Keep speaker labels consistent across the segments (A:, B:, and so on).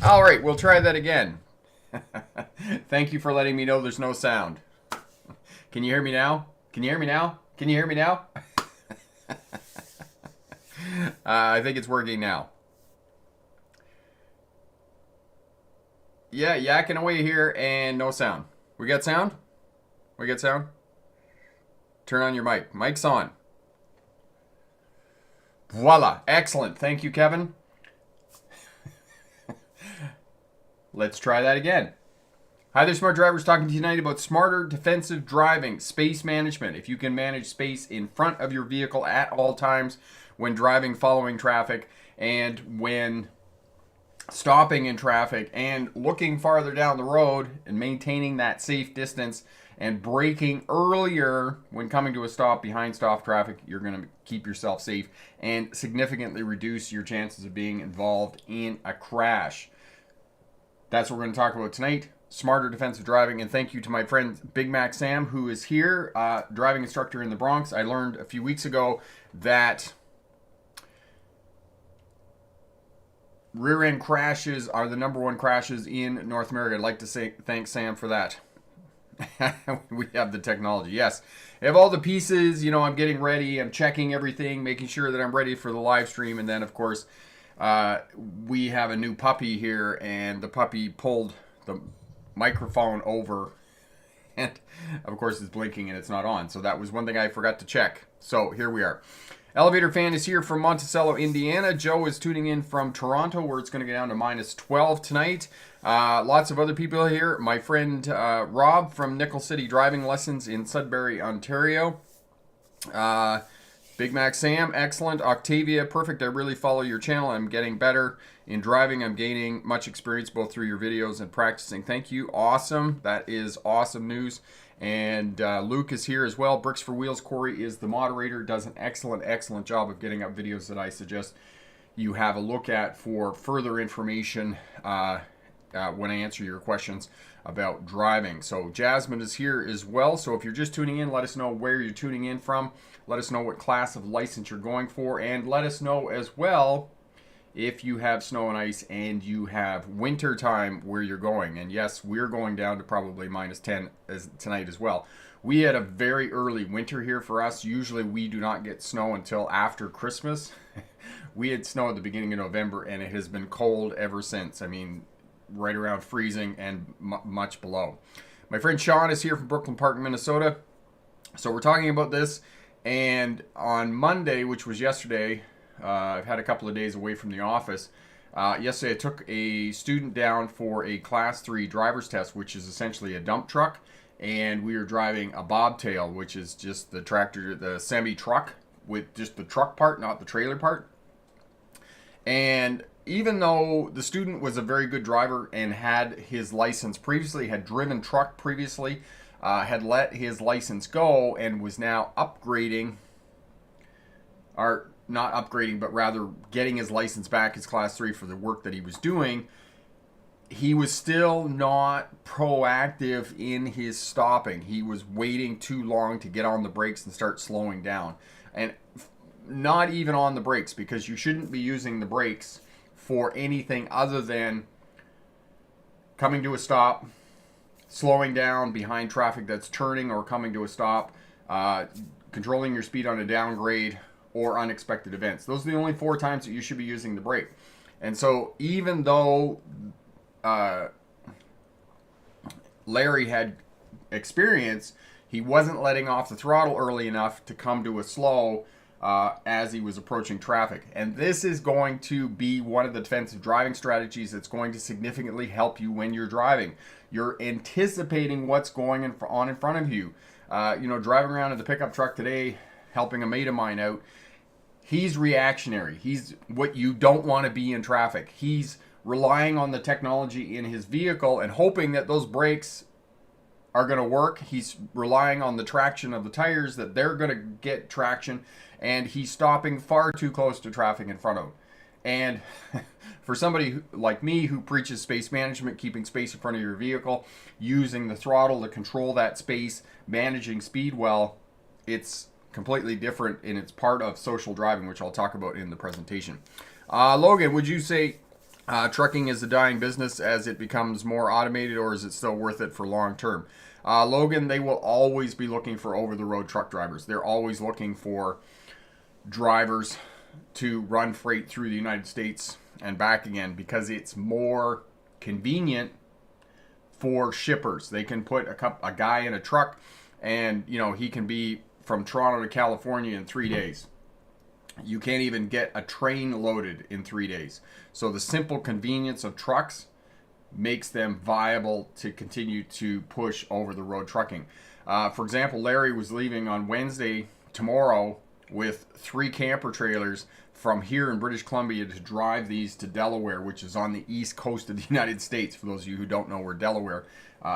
A: All right, we'll try that again. Thank you for letting me know there's no sound. Can you hear me now? Can you hear me now? Can you hear me now? I think it's working now. Yeah, yakking away here and no sound. We got sound? We got sound? Turn on your mic. Mic's on. Voila. Excellent. Thank you, Kevin. Let's try that again. Hi there, smart drivers. Talking to you tonight about smarter defensive driving, space management. If you can manage space in front of your vehicle at all times when driving, following traffic, and when stopping in traffic, and looking farther down the road and maintaining that safe distance and braking earlier when coming to a stop behind stop traffic, you're going to keep yourself safe and significantly reduce your chances of being involved in a crash. That's what we're going to talk about tonight. Smarter defensive driving. And thank you to my friend Big Mac Sam, who is here, driving instructor in the Bronx. I learned a few weeks ago that rear end crashes are the number one crashes in North America. I'd like to say thank Sam for that. We have the technology. Yes, I have all the pieces. You know, I'm getting ready. I'm checking everything, making sure that I'm ready for the live stream. And then, of course, we have a new puppy here, and the puppy pulled the microphone over, and of course it's blinking and it's not on. So that was one thing I forgot to check. So here we are. Elevator Fan is here from Monticello, Indiana. Joe is tuning in from Toronto, where it's going to get down to minus 12 tonight. Lots of other people here. My friend Rob from Nickel City Driving Lessons in Sudbury, Ontario. Big Mac Sam, excellent. Octavia, perfect. I really follow your channel. I'm getting better in driving. I'm gaining much experience both through your videos and practicing. Thank you. Awesome. That is awesome news. And Luke is here as well. Bricks for Wheels. Corey is the moderator. Does an excellent job of getting up videos that I suggest you have a look at for further information when I answer your questions about driving. So Jasmine is here as well. So if you're just tuning in, let us know where you're tuning in from. Let us know what class of license you're going for, and let us know as well if you have snow and ice and you have winter time where you're going. And yes, we're going down to probably minus 10 tonight as well. We had a very early winter here for us. Usually we do not get snow until after Christmas. We had snow at the beginning of November, and it has been cold ever since. I mean, right around freezing and much below. My friend Sean is here from Brooklyn Park, Minnesota. So we're talking about this. And on Monday, which was yesterday, I've had a couple of days away from the office. Yesterday I took a student down for a class 3 driver's test, which is essentially a dump truck. And we were driving a bobtail, which is just the tractor, the semi-truck with just the truck part, not the trailer part. And even though the student was a very good driver and had his license previously, had driven truck previously, had let his license go and was now upgrading, or not upgrading, but rather getting his license back, his class 3, for the work that he was doing, he was still not proactive in his stopping. He was waiting too long to get on the brakes and start slowing down. And not even on the brakes, because you shouldn't be using the brakes for anything other than coming to a stop, slowing down behind traffic that's turning or coming to a stop, controlling your speed on a downgrade, or unexpected events. Those are the only 4 times that you should be using the brake. And so even though Larry had experience, he wasn't letting off the throttle early enough to come to a slow as he was approaching traffic. And this is going to be one of the defensive driving strategies that's going to significantly help you when you're driving. You're anticipating what's going on in front of you. Driving around in the pickup truck today, helping a mate of mine out, he's reactionary. He's what you don't want to be in traffic. He's relying on the technology in his vehicle and hoping that those brakes are going to work. He's relying on the traction of the tires, that they're going to get traction, and he's stopping far too close to traffic in front of him. And for somebody like me who preaches space management, keeping space in front of your vehicle, using the throttle to control that space, managing speed well, it's completely different, and it's part of social driving, which I'll talk about in the presentation. Logan, would you say Trucking is a dying business as it becomes more automated, or is it still worth it for long term? Logan, they will always be looking for over-the-road truck drivers. They're always looking for drivers to run freight through the United States and back again because it's more convenient for shippers. They can put a guy in a truck and, he can be from Toronto to California in 3 days. You can't even get a train loaded in 3 days. So the simple convenience of trucks makes them viable to continue to push over the road trucking. For example, Larry was leaving on Wednesday, tomorrow, with 3 camper trailers from here in British Columbia to drive these to Delaware, which is on the east coast of the United States. For those of you who don't know where Delaware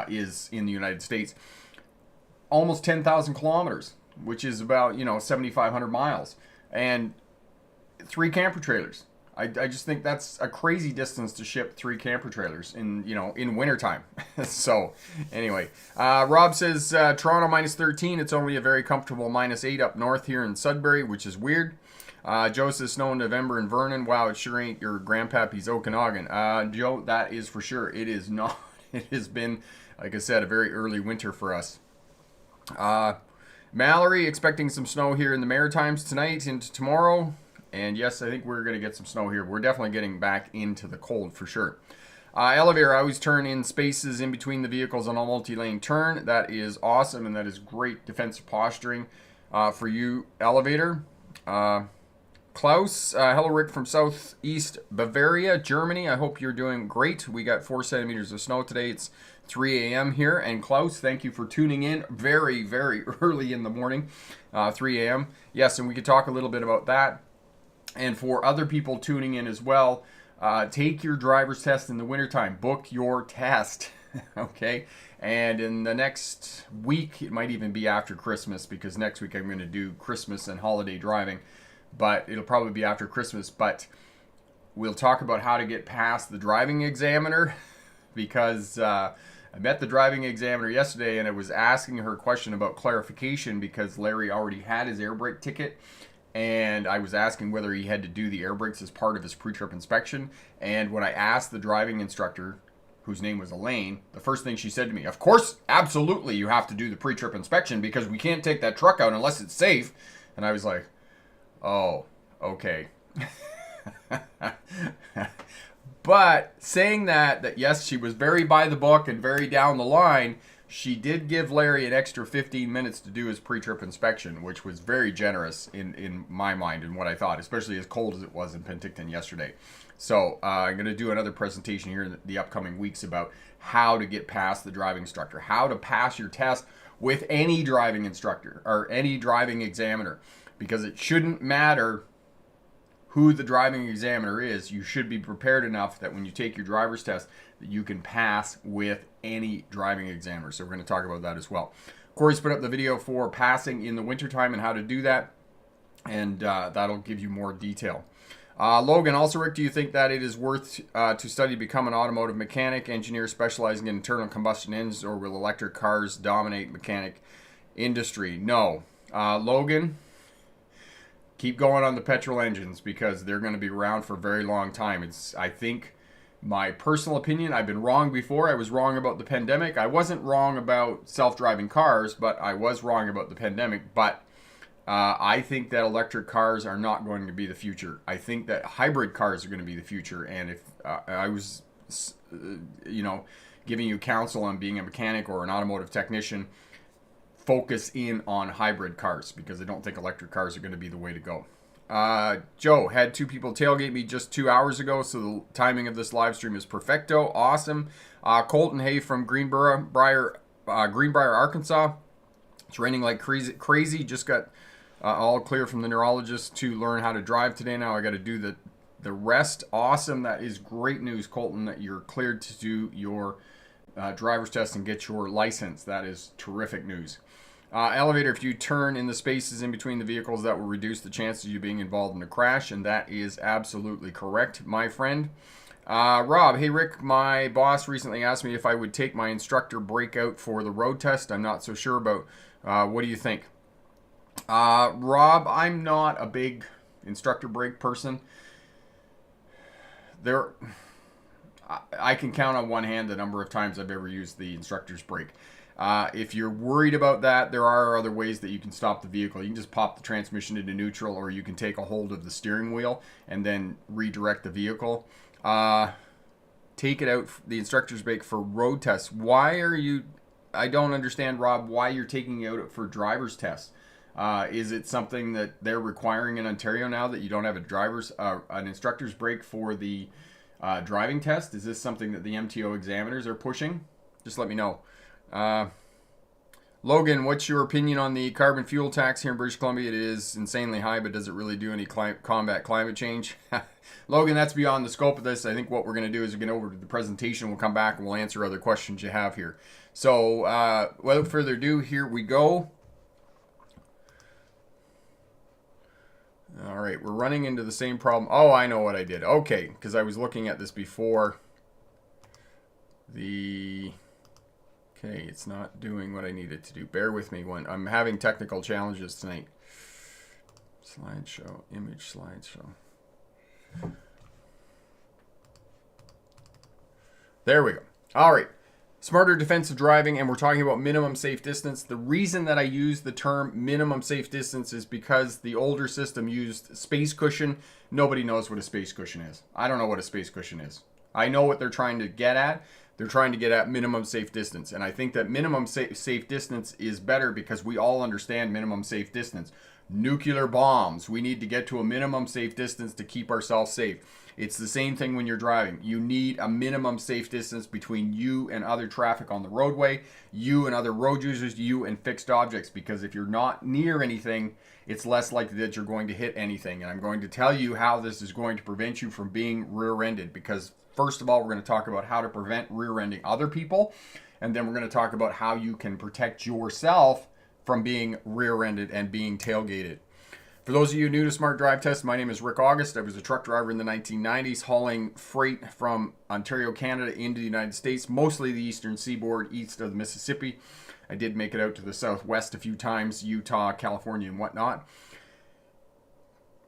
A: is in the United States, almost 10,000 kilometers, which is about 7,500 miles, and 3 camper trailers. I just think that's a crazy distance to ship 3 camper trailers in wintertime. So anyway, Rob says Toronto minus 13. It's only a very comfortable minus 8 up north here in Sudbury, which is weird. Joe says snow in November in Vernon. Wow, it sure ain't your grandpappy's Okanagan. Joe, that is for sure. It is not. It has been, like I said, a very early winter for us. Mallory expecting some snow here in the Maritimes tonight into tomorrow. And yes, I think we're going to get some snow here. We're definitely getting back into the cold for sure. Elevator, I always turn in spaces in between the vehicles on a multi-lane turn. That is awesome, and that is great defensive posturing for you, Elevator. Klaus, hello Rick from Southeast Bavaria, Germany. I hope you're doing great. We got 4 centimeters of snow today. It's 3 a.m. here. And Klaus, thank you for tuning in very, very early in the morning, 3 a.m. Yes, and we could talk a little bit about that. And for other people tuning in as well, take your driver's test in the wintertime. Book your test, okay? And in the next week, it might even be after Christmas, because next week I'm going to do Christmas and holiday driving. But it'll probably be after Christmas. But we'll talk about how to get past the driving examiner, because I met the driving examiner yesterday, and I was asking her a question about clarification because Larry already had his air brake ticket. And I was asking whether he had to do the air brakes as part of his pre-trip inspection. And when I asked the driving instructor, whose name was Elaine, the first thing she said to me, of course, absolutely, you have to do the pre-trip inspection because we can't take that truck out unless it's safe. And I was like, oh, okay. But saying that yes, she was very by the book and very down the line, she did give Larry an extra 15 minutes to do his pre-trip inspection, which was very generous in my mind and what I thought, especially as cold as it was in Penticton yesterday. So I'm going to do another presentation here in the upcoming weeks about how to get past the driving instructor, how to pass your test with any driving instructor or any driving examiner, because it shouldn't matter who the driving examiner is. You should be prepared enough that when you take your driver's test that you can pass with any driving examiner. So we're going to talk about that as well. Corey's put up the video for passing in the wintertime and how to do that, and that'll give you more detail. Logan, also Rick, do you think that it is worth to study to become an automotive mechanic, engineer specializing in internal combustion engines, or will electric cars dominate mechanic industry? No. Logan, keep going on the petrol engines because they're going to be around for a very long time. It's, I think, my personal opinion. I've been wrong before. I was wrong about the pandemic. I wasn't wrong about self-driving cars, but I was wrong about the pandemic. But I think that electric cars are not going to be the future. I think that hybrid cars are going to be the future. And if I was, giving you counsel on being a mechanic or an automotive technician, focus in on hybrid cars, because I don't think electric cars are going to be the way to go. Joe, had 2 people tailgate me just 2 hours ago, so the timing of this live stream is perfecto. Awesome. Colton Hay from Greenbrier, Arkansas. It's raining like crazy. Just got all clear from the neurologist to learn how to drive today. Now I got to do the rest. Awesome. That is great news, Colton, that you're cleared to do your driver's test and get your license. That is terrific news. Elevator, if you turn in the spaces in between the vehicles, that will reduce the chances of you being involved in a crash, and that is absolutely correct, my friend. Rob, hey Rick, my boss recently asked me if I would take my instructor breakout for the road test. I'm not so sure about. What do you think? Rob, I'm not a big instructor break person. I can count on one hand the number of times I've ever used the instructor's brake. If you're worried about that, there are other ways that you can stop the vehicle. You can just pop the transmission into neutral, or you can take a hold of the steering wheel and then redirect the vehicle. Take it out, the instructor's brake, for road tests. Why are you, I don't understand, Rob, why you're taking it out for driver's tests. Is it something that they're requiring in Ontario now, that you don't have an instructor's brake for the driving test? Is this something that the MTO examiners are pushing? Just let me know. Logan, what's your opinion on the carbon fuel tax here in British Columbia? It is insanely high, but does it really do any combat climate change? Logan, that's beyond the scope of this. I think what we're going to do is we're going to go over to the presentation. We'll come back and we'll answer other questions you have here. So without further ado, here we go. All right, we're running into the same problem. Oh, I know what I did. Okay, because I was looking at this before. Okay, it's not doing what I needed to do. Bear with me when I'm having technical challenges tonight. Slideshow, image slideshow. There we go. All right. Smarter defensive driving, and we're talking about minimum safe distance. The reason that I use the term minimum safe distance is because the older system used space cushion. Nobody knows what a space cushion is. I don't know what a space cushion is. I know what they're trying to get at. They're trying to get at minimum safe distance. And I think that minimum safe distance is better because we all understand minimum safe distance. Nuclear bombs. We need to get to a minimum safe distance to keep ourselves safe. It's the same thing when you're driving. You need a minimum safe distance between you and other traffic on the roadway, you and other road users, you and fixed objects, because if you're not near anything, it's less likely that you're going to hit anything. And I'm going to tell you how this is going to prevent you from being rear-ended, because first of all, we're going to talk about how to prevent rear-ending other people, and then we're going to talk about how you can protect yourself from being rear-ended and being tailgated. For those of you new to Smart Drive Test, my name is Rick August. I was a truck driver in the 1990s, hauling freight from Ontario, Canada into the United States, mostly the eastern seaboard, east of the Mississippi. I did make it out to the southwest a few times, Utah, California, and whatnot.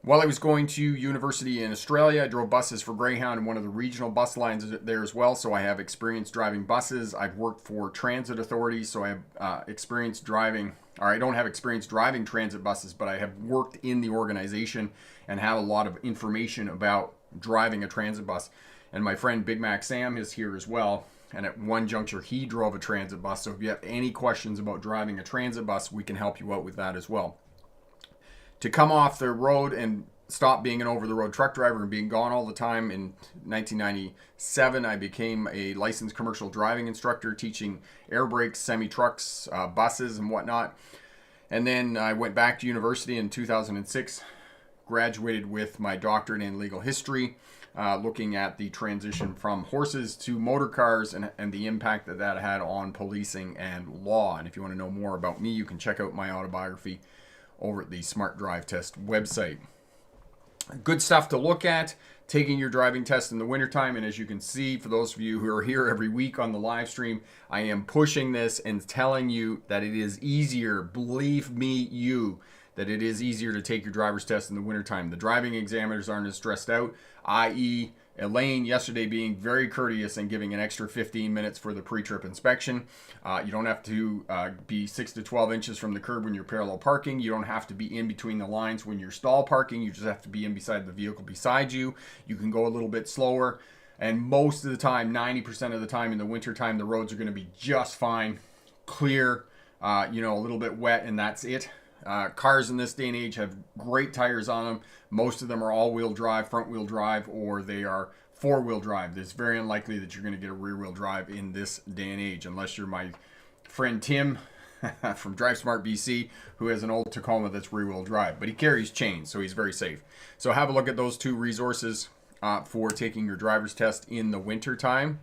A: While I was going to university in Australia, I drove buses for Greyhound and one of the regional bus lines there as well, so I have experience driving buses. I've worked for transit authorities, so I have experience driving, or I don't have experience driving transit buses, but I have worked in the organization and have a lot of information about driving a transit bus. And my friend Big Mac Sam is here as well, and at one juncture he drove a transit bus, so if you have any questions about driving a transit bus, we can help you out with that as well. To come off the road and stop being an over-the-road truck driver and being gone all the time, in 1997, I became a licensed commercial driving instructor, teaching air brakes, semi-trucks, buses, and whatnot. And then I went back to university in 2006, graduated with my doctorate in legal history, looking at the transition from horses to motor cars and the impact that that had on policing and law. And if you want to know more about me, you can check out my autobiography over at the Smart Drive Test website. Good stuff to look at, taking your driving test in the wintertime. And as you can see, for those of you who are here every week on the live stream, I am pushing this and telling you that it is easier, believe me, that it is easier to take your driver's test in the wintertime. The driving examiners aren't as stressed out, i.e. Elaine yesterday being very courteous and giving an extra 15 minutes for the pre-trip inspection. You don't have to be 6 to 12 inches from the curb when you're parallel parking. You don't have to be in between the lines when you're stall parking. You just have to be in beside the vehicle beside you. You can go a little bit slower. And most of the time, 90% of the time in the wintertime, the roads are going to be just fine, clear, a little bit wet, and that's it. Cars in this day and age have great tires on them. Most of them are all-wheel drive, front-wheel drive, or they are four-wheel drive. It's very unlikely that you're going to get a rear-wheel drive in this day and age, unless you're my friend Tim from Drive Smart BC, who has an old Tacoma that's rear-wheel drive. But he carries chains, so he's very safe. So have a look at those two resources for taking your driver's test in the winter time.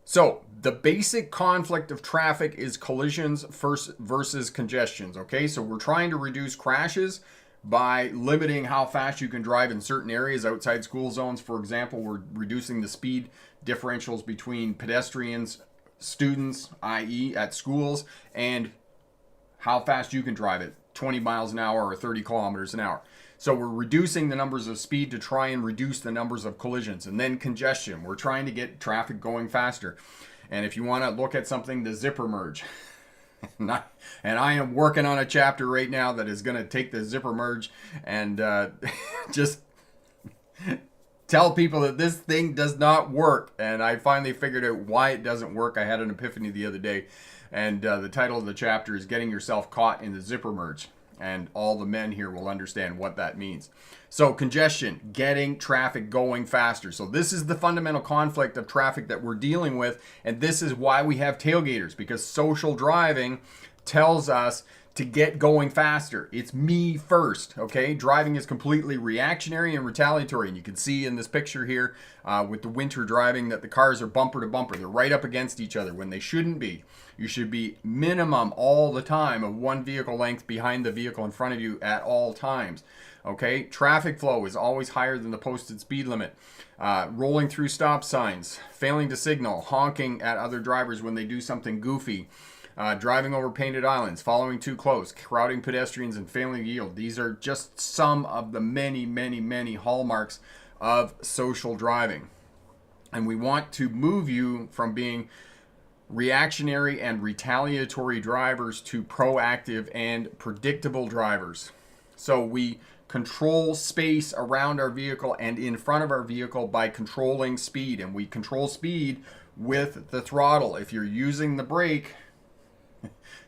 A: So the basic conflict of traffic is collisions versus congestions, okay? So we're trying to reduce crashes by limiting how fast you can drive in certain areas outside school zones. For example, we're reducing the speed differentials between pedestrians, students, i.e. at schools, and how fast you can drive it, 20 miles an hour or 30 kilometers an hour. So we're reducing the numbers of speed to try and reduce the numbers of collisions. And then congestion. We're trying to get traffic going faster. And if you want to look at something, the zipper merge. And I am working on a chapter right now that is going to take the zipper merge and just tell people that this thing does not work. And I finally figured out why it doesn't work. I had an epiphany the other day. And the title of the chapter is Getting Yourself Caught in the Zipper Merge. And all the men here will understand what that means. So congestion, getting traffic going faster. So this is the fundamental conflict of traffic that we're dealing with. And this is why we have tailgaters, because social driving tells us to get going faster. It's me first, okay? Driving is completely reactionary and retaliatory. And you can see in this picture here with the winter driving that the cars are bumper to bumper. They're right up against each other when they shouldn't be. You should be minimum all the time of one vehicle length behind the vehicle in front of you at all times. Okay, traffic flow is always higher than the posted speed limit. Rolling through stop signs, failing to signal, honking at other drivers when they do something goofy, driving over painted islands, following too close, crowding pedestrians, and failing to yield. These are just some of the many, many, many hallmarks of social driving. And we want to move you from being reactionary and retaliatory drivers to proactive and predictable drivers. So we control space around our vehicle and in front of our vehicle by controlling speed. And we control speed with the throttle. If you're using the brake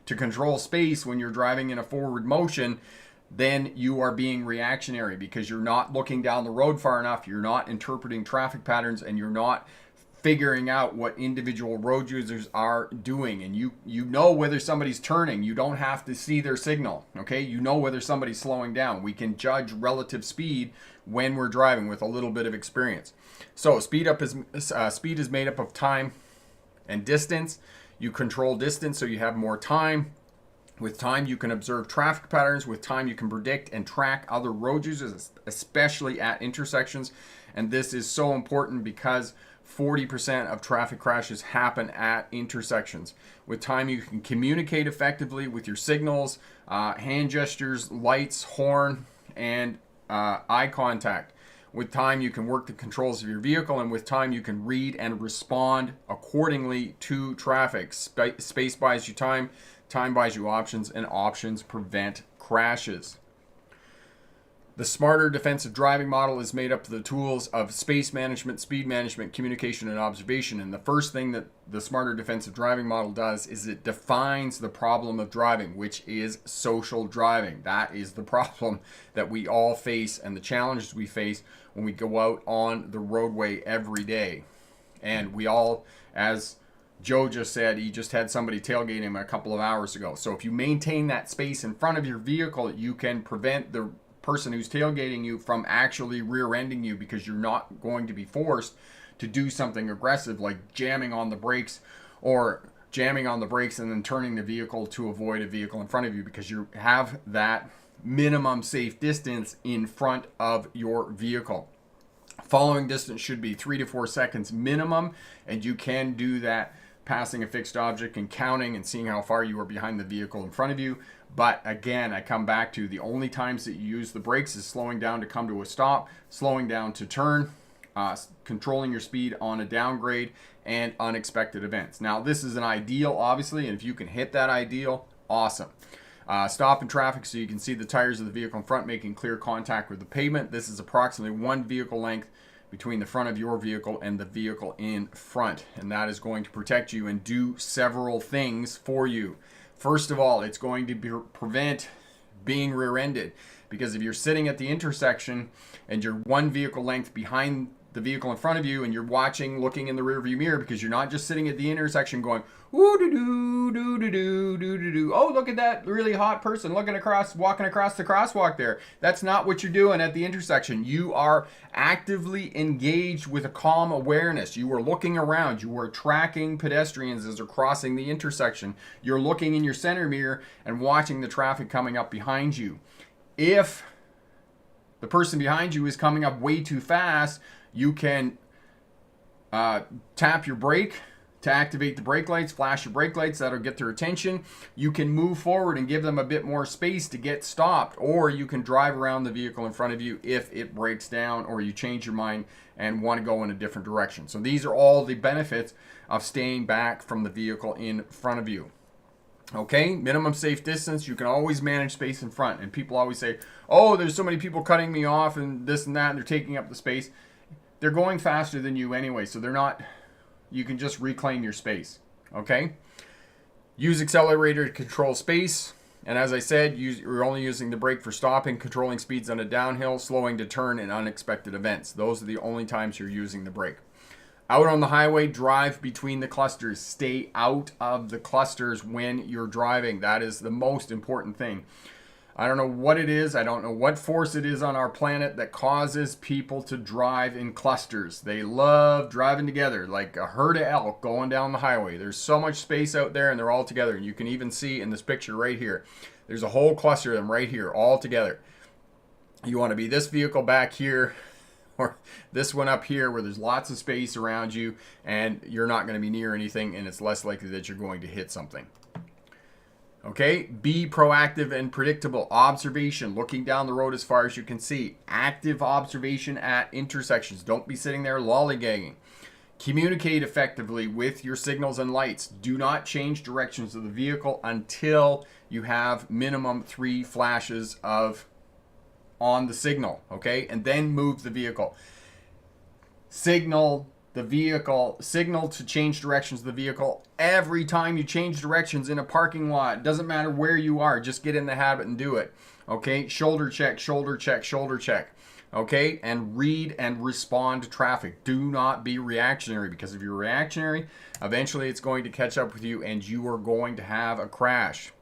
A: to control space when you're driving in a forward motion, then you are being reactionary because you're not looking down the road far enough, you're not interpreting traffic patterns, and you're not figuring out what individual road users are doing. And you know whether somebody's turning. You don't have to see their signal, okay? You know whether somebody's slowing down. We can judge relative speed when we're driving with a little bit of experience. So speed is made up of time and distance. You control distance so you have more time. With time, you can observe traffic patterns. With time, you can predict and track other road users, especially at intersections. And this is so important because 40% of traffic crashes happen at intersections. With time, you can communicate effectively with your signals, hand gestures, lights, horn, and eye contact. With time, you can work the controls of your vehicle, and with time, you can read and respond accordingly to traffic. Space buys you time, time buys you options, and options prevent crashes. The smarter defensive driving model is made up of the tools of space management, speed management, communication, and observation. And the first thing that the smarter defensive driving model does is it defines the problem of driving, which is social driving. That is the problem that we all face and the challenges we face when we go out on the roadway every day. And we all, as Joe just said, he just had somebody tailgate him a couple of hours ago. So if you maintain that space in front of your vehicle, you can prevent the person who's tailgating you from actually rear-ending you, because you're not going to be forced to do something aggressive like jamming on the brakes and then turning the vehicle to avoid a vehicle in front of you, because you have that minimum safe distance in front of your vehicle. Following distance should be 3 to 4 seconds minimum, and you can do that passing a fixed object and counting and seeing how far you are behind the vehicle in front of you. But again, I come back to the only times that you use the brakes is slowing down to come to a stop, slowing down to turn, controlling your speed on a downgrade, and unexpected events. Now, this is an ideal, obviously, and if you can hit that ideal, awesome. Stop in traffic so you can see the tires of the vehicle in front making clear contact with the pavement. This is approximately one vehicle length between the front of your vehicle and the vehicle in front, and that is going to protect you and do several things for you. First of all, it's going to prevent being rear-ended, because if you're sitting at the intersection and you're one vehicle length behind the vehicle in front of you and you're looking in the rearview mirror, because you're not just sitting at the intersection going, ooh doo doo doo doo doo doo doo doo. Oh, look at that really hot person walking across the crosswalk there. That's not what you're doing at the intersection. You are actively engaged with a calm awareness. You are looking around. You are tracking pedestrians as they're crossing the intersection. You're looking in your center mirror and watching the traffic coming up behind you. If the person behind you is coming up way too fast, you can tap your brake to activate the brake lights, flash your brake lights, that'll get their attention. You can move forward and give them a bit more space to get stopped, or you can drive around the vehicle in front of you if it breaks down or you change your mind and want to go in a different direction. So these are all the benefits of staying back from the vehicle in front of you. Okay, minimum safe distance. You can always manage space in front. And people always say, oh, there's so many people cutting me off and this and that, and they're taking up the space. They're going faster than you anyway, so they're not, you can just reclaim your space. Okay, use accelerator to control space. And as I said, you're only using the brake for stopping, controlling speeds on a downhill, slowing to turn, and unexpected events. Those are the only times you're using the brake. Out on the highway, drive between the clusters. Stay out of the clusters when you're driving. That is the most important thing. I don't know what it is. I don't know what force it is on our planet that causes people to drive in clusters. They love driving together like a herd of elk going down the highway. There's so much space out there and they're all together. And you can even see in this picture right here, there's a whole cluster of them right here, all together. You want to be this vehicle back here, or this one up here where there's lots of space around you and you're not going to be near anything, and it's less likely that you're going to hit something. Okay, be proactive and predictable. Observation, looking down the road as far as you can see. Active observation at intersections. Don't be sitting there lollygagging. Communicate effectively with your signals and lights. Do not change directions of the vehicle until you have minimum 3 flashes of on the signal, okay? And then move the vehicle. Signal the vehicle, signal to change directions of the vehicle every time you change directions in a parking lot. Doesn't matter where you are, just get in the habit and do it, okay? Shoulder check, shoulder check, shoulder check, okay? And read and respond to traffic. Do not be reactionary, because if you're reactionary, eventually it's going to catch up with you and you are going to have a crash.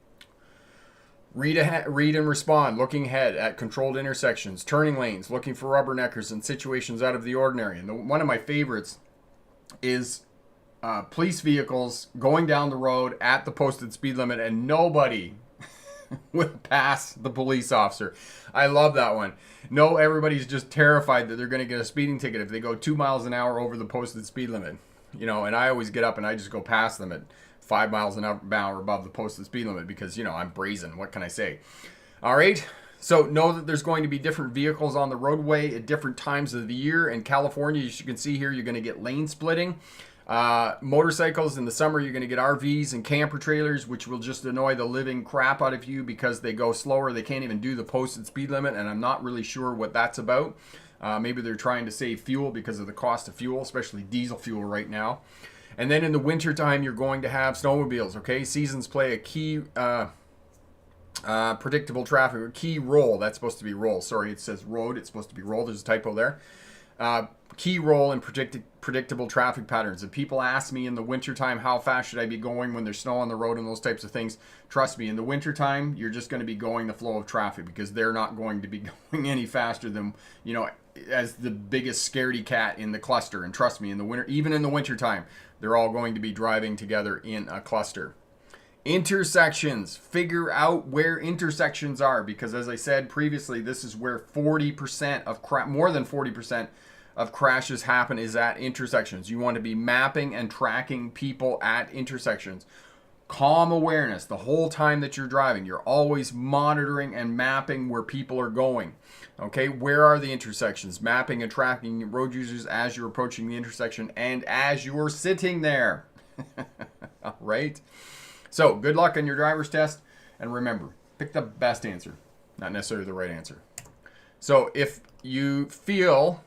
A: Read and respond, looking ahead at controlled intersections, turning lanes, looking for rubberneckers and situations out of the ordinary. And one of my favorites is police vehicles going down the road at the posted speed limit and nobody will pass the police officer. I love that one. No, everybody's just terrified that they're going to get a speeding ticket if they go 2 miles an hour over the posted speed limit. You know, and I always get up and I just go past them at 5 miles an hour above the posted speed limit because, you know, I'm brazen. What can I say? All right. So know that there's going to be different vehicles on the roadway at different times of the year. In California, as you can see here, you're going to get lane splitting. Motorcycles in the summer, you're going to get RVs and camper trailers, which will just annoy the living crap out of you because they go slower. They can't even do the posted speed limit, and I'm not really sure what that's about. Maybe they're trying to save fuel because of the cost of fuel, especially diesel fuel right now. And then in the winter time, you're going to have snowmobiles, okay? Seasons play a key predictable traffic, or key role. That's supposed to be role. Sorry, it says road. It's supposed to be roll. There's a typo there. Key role in predictable traffic patterns. If people ask me in the wintertime, how fast should I be going when there's snow on the road and those types of things, trust me, in the wintertime, you're just going to be going the flow of traffic because they're not going to be going any faster than, you know, as the biggest scaredy cat in the cluster. And trust me, in the winter, even in the wintertime, they're all going to be driving together in a cluster. Intersections. Figure out where intersections are, because as I said previously, this is where 40% of more than 40% of crashes happen is at intersections. You want to be mapping and tracking people at intersections. Calm awareness the whole time that you're driving. You're always monitoring and mapping where people are going. Okay, where are the intersections? Mapping and tracking road users as you're approaching the intersection and as you're sitting there. All right. So good luck on your driver's test, and remember, pick the best answer, not necessarily the right answer. So if you feel,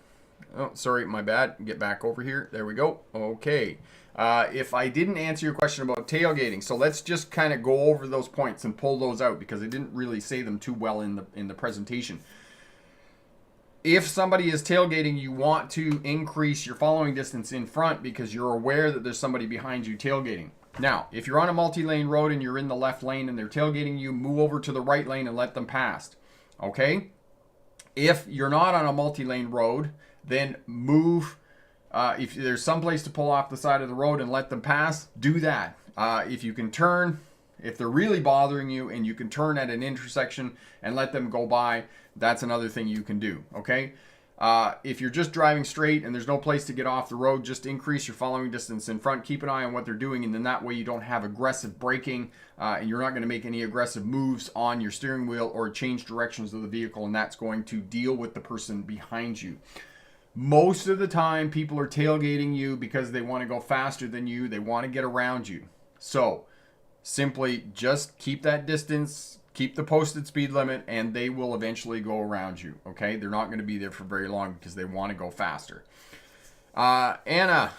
A: oh, sorry, my bad, get back over here. There we go. Okay. If I didn't answer your question about tailgating, so let's just kind of go over those points and pull those out because I didn't really say them too well in the presentation. If somebody is tailgating, you want to increase your following distance in front because you're aware that there's somebody behind you tailgating. Now, if you're on a multi-lane road and you're in the left lane and they're tailgating you, move over to the right lane and let them pass. Okay? If you're not on a multi-lane road, then move. If there's some place to pull off the side of the road and let them pass, do that. If you can turn, if they're really bothering you and you can turn at an intersection and let them go by, that's another thing you can do. Okay? If you're just driving straight and there's no place to get off the road, just increase your following distance in front. Keep an eye on what they're doing, and then that way you don't have aggressive braking, and you're not going to make any aggressive moves on your steering wheel or change directions of the vehicle, and that's going to deal with the person behind you. Most of the time, people are tailgating you because they want to go faster than you. They want to get around you. So simply just keep that distance, keep the posted speed limit, and they will eventually go around you, okay? They're not going to be there for very long because they want to go faster. Anon,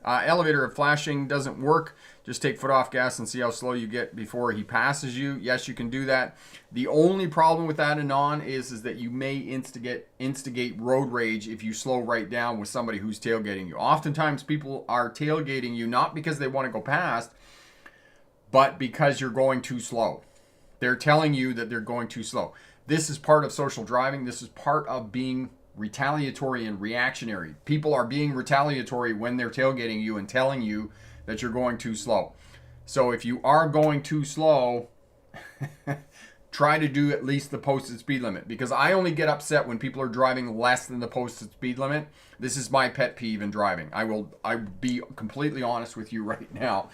A: elevator if flashing doesn't work, just take foot off gas and see how slow you get before he passes you. Yes, you can do that. The only problem with that, Anon, is that you may instigate road rage if you slow right down with somebody who's tailgating you. Oftentimes people are tailgating you not because they want to go past, but because you're going too slow. They're telling you that they're going too slow. This is part of social driving. This is part of being retaliatory and reactionary. People are being retaliatory when they're tailgating you and telling you that you're going too slow. So if you are going too slow, try to do at least the posted speed limit, because I only get upset when people are driving less than the posted speed limit. This is my pet peeve in driving. I'll be completely honest with you right now.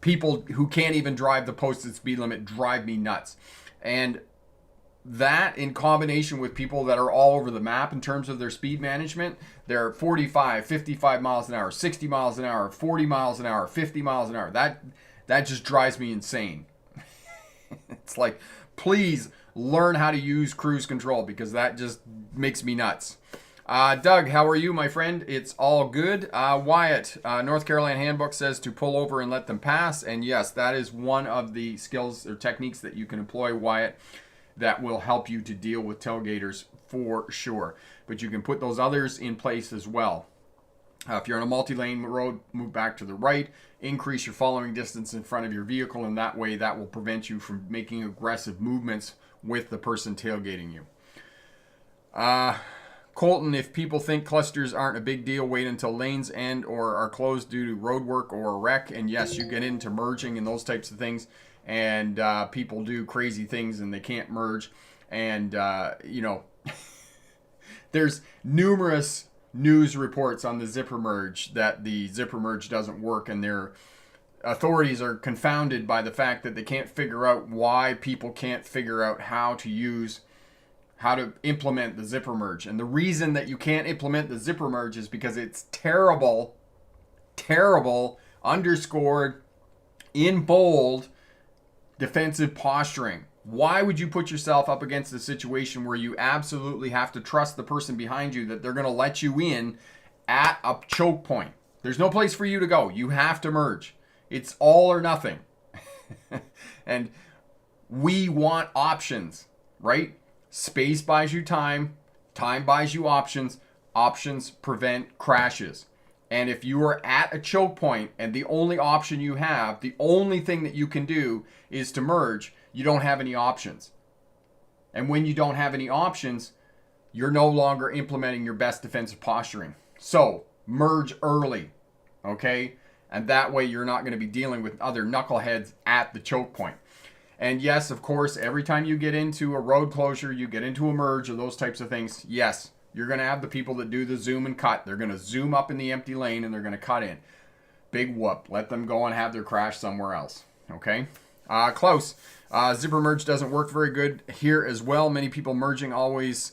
A: People who can't even drive the posted speed limit drive me nuts. And that, in combination with people that are all over the map in terms of their speed management, they're 45, 55 miles an hour, 60 miles an hour, 40 miles an hour, 50 miles an hour. That just drives me insane. It's like, please learn how to use cruise control, because that just makes me nuts. Doug, how are you, my friend? It's all good. Wyatt, North Carolina Handbook says to pull over and let them pass. And yes, that is one of the skills or techniques that you can employ, Wyatt, that will help you to deal with tailgaters for sure. But you can put those others in place as well. If you're on a multi-lane road, move back to the right, increase your following distance in front of your vehicle, and that way that will prevent you from making aggressive movements with the person tailgating you. Colton, if people think clusters aren't a big deal, wait until lanes end or are closed due to road work or a wreck. And yes, you get into merging and those types of things, and people do crazy things and they can't merge. And, there's numerous news reports on the zipper merge that the zipper merge doesn't work, and their authorities are confounded by the fact that they can't figure out why people can't figure out how to implement the zipper merge. And the reason that you can't implement the zipper merge is because it's terrible, underscored in bold defensive posturing. Why would you put yourself up against a situation where you absolutely have to trust the person behind you that they're going to let you in at a choke point? There's no place for you to go. You have to merge. It's all or nothing. And we want options, right? Space buys you time. Time buys you options. Options prevent crashes. And if you are at a choke point and the only option you have, the only thing that you can do is to merge, you don't have any options. And when you don't have any options, you're no longer implementing your best defensive posturing. So merge early, okay? And that way you're not going to be dealing with other knuckleheads at the choke point. And yes, of course, every time you get into a road closure, you get into a merge or those types of things, yes, you're going to have the people that do the zoom and cut. They're going to zoom up in the empty lane and they're going to cut in. Big whoop. Let them go and have their crash somewhere else, okay? Klaus, zipper merge doesn't work very good here as well. Many people merging always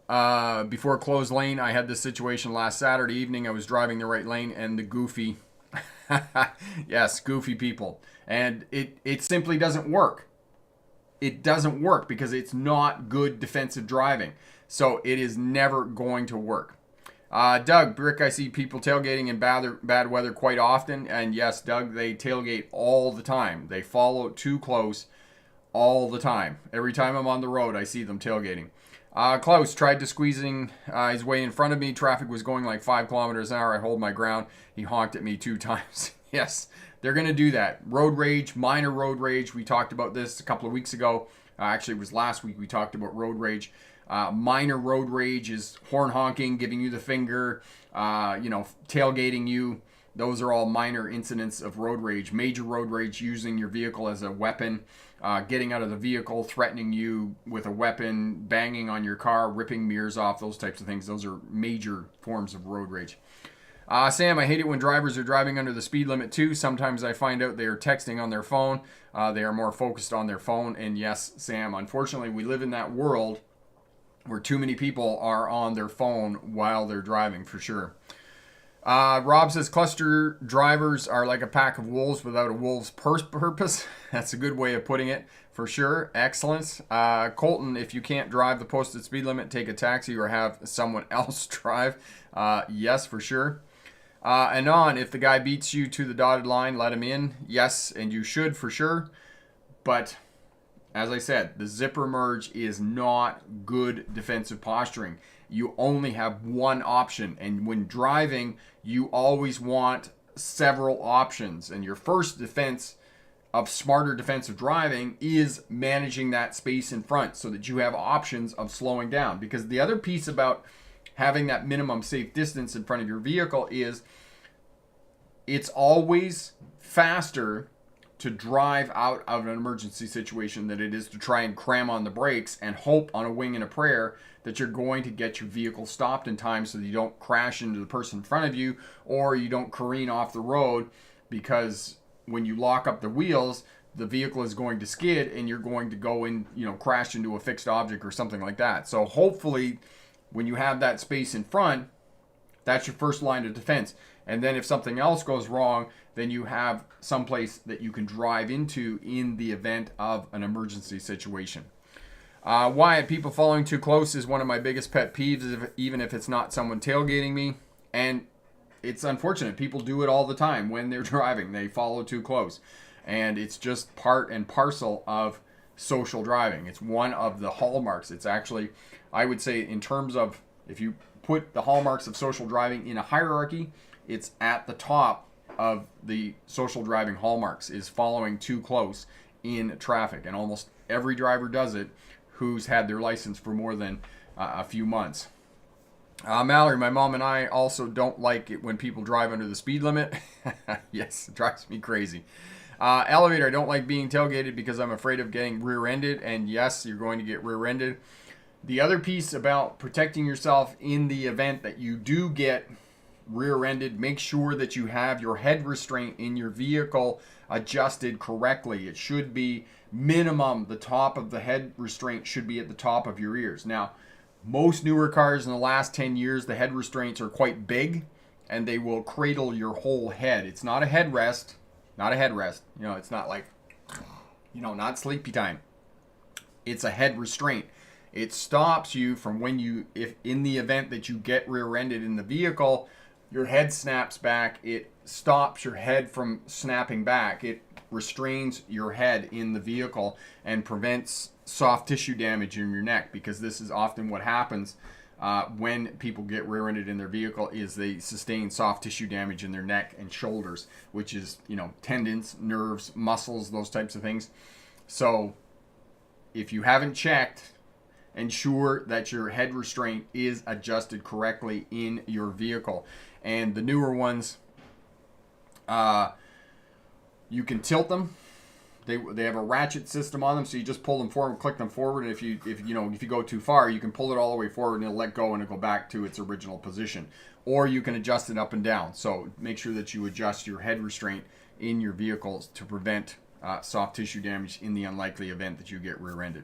A: before closed lane. I had this situation last Saturday evening. I was driving the right lane and the goofy, yes, goofy people. And it simply doesn't work. It doesn't work because it's not good defensive driving. So it is never going to work. Doug, Brick, I see people tailgating in bad weather quite often. And yes, Doug, they tailgate all the time. They follow too close all the time. Every time I'm on the road, I see them tailgating. Klaus tried to squeezing his way in front of me. Traffic was going like 5 kilometers an hour. I hold my ground. He honked at me 2 times. Yes, they're going to do that. Road rage, minor road rage. We talked about this a couple of weeks ago. Actually, it was last week we talked about road rage. Minor road rage is horn honking, giving you the finger, tailgating you. those are all minor incidents of road rage. Major road rage, using your vehicle as a weapon, getting out of the vehicle, threatening you with a weapon, banging on your car, ripping mirrors off, those types of things. Those are major forms of road rage. Sam, I hate it when drivers are driving under the speed limit too. Sometimes I find out they are texting on their phone. They are more focused on their phone. And yes, Sam, unfortunately, we live in that world where too many people are on their phone while they're driving, for sure. Rob says cluster drivers are like a pack of wolves without a wolf's purpose. That's a good way of putting it, for sure. Excellent. Colton, if you can't drive the posted speed limit, take a taxi or have someone else drive. Yes, for sure. Anon, if the guy beats you to the dotted line, let him in. Yes, and you should, for sure. But as I said, the zipper merge is not good defensive posturing. You only have one option, and when driving, you always want several options. And your first defense of smarter defensive driving is managing that space in front so that you have options of slowing down. Because the other piece about having that minimum safe distance in front of your vehicle is it's always faster to drive out of an emergency situation than it is to try and cram on the brakes and hope on a wing and a prayer that you're going to get your vehicle stopped in time so that you don't crash into the person in front of you, or you don't careen off the road, because when you lock up the wheels, the vehicle is going to skid and you're going to go in, crash into a fixed object or something like that. So hopefully when you have that space in front, that's your first line of defense. And then if something else goes wrong, then you have someplace that you can drive into in the event of an emergency situation. Wyatt, people following too close is one of my biggest pet peeves, even if it's not someone tailgating me. And it's unfortunate. People do it all the time when they're driving. They follow too close. And it's just part and parcel of social driving. It's one of the hallmarks. It's actually, I would say, in terms of, if you put the hallmarks of social driving in a hierarchy, it's at the top of the social driving hallmarks, is following too close in traffic. And almost every driver does it who's had their license for more than a few months. Mallory, my mom and I also don't like it when people drive under the speed limit. Yes, it drives me crazy. Elevator, I don't like being tailgated because I'm afraid of getting rear-ended. And yes, you're going to get rear-ended. The other piece about protecting yourself in the event that you do get rear-ended, make sure that you have your head restraint in your vehicle adjusted correctly. It should be minimum, the top of the head restraint should be at the top of your ears. Now, most newer cars in the last 10 years, the head restraints are quite big and they will cradle your whole head. It's not a headrest, not a headrest. It's not like, not sleepy time. It's a head restraint. It stops you from if in the event that you get rear-ended in the vehicle, your head snaps back. It stops your head from snapping back. It restrains your head in the vehicle and prevents soft tissue damage in your neck, because this is often what happens when people get rear-ended in their vehicle, is they sustain soft tissue damage in their neck and shoulders, which is, tendons, nerves, muscles, those types of things. So if you haven't checked, ensure that your head restraint is adjusted correctly in your vehicle. And the newer ones, you can tilt them. They have a ratchet system on them, so you just pull them forward, click them forward, and if you go too far, you can pull it all the way forward and it'll let go and it'll go back to its original position. Or you can adjust it up and down. So make sure that you adjust your head restraint in your vehicles to prevent soft tissue damage in the unlikely event that you get rear-ended.